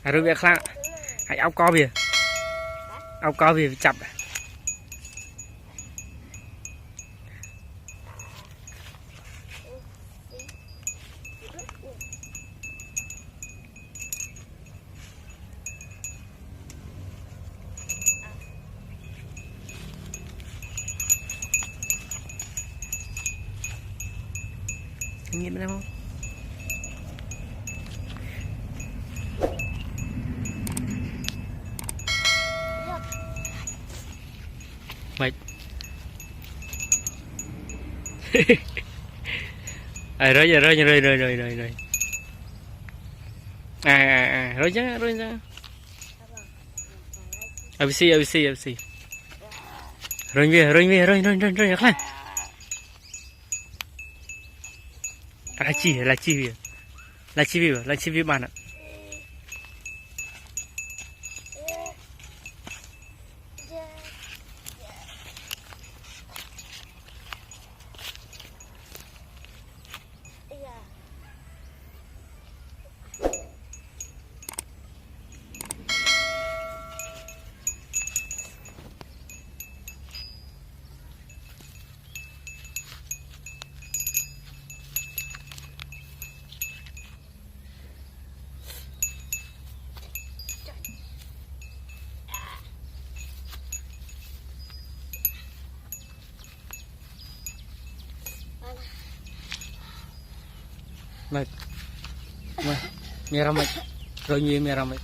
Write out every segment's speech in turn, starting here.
rồi việc khác hãy áo co về chập nhìn bên không mày rồi rồi chứ ABC rồi khăn là chi bạn ạ mày mày rồi nhiều mày ramai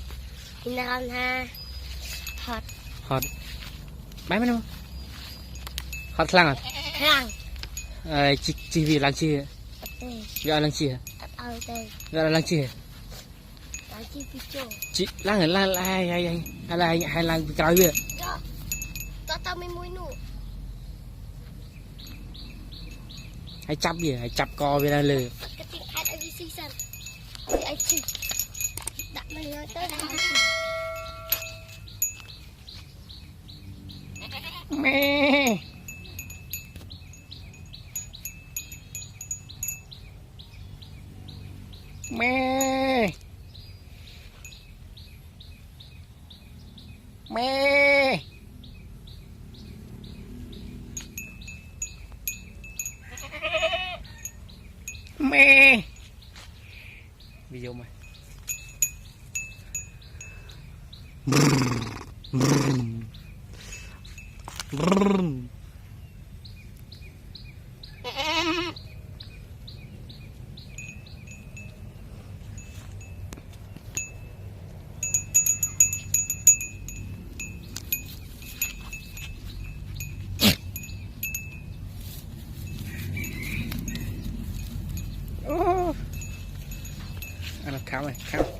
Inahan ha hot bái mấy đâu hot lang à chi vì lang chi gọi lang chi gọi lang chi chị lang ở lang hay lang cái gì tao mới mua nụ hay chắp co về đây lừa cái tiếng ai đã đi sinh sản ai chị đặt mình nói tới đó mẹ mẹ mẹ mẹ video mày ăn khám này khám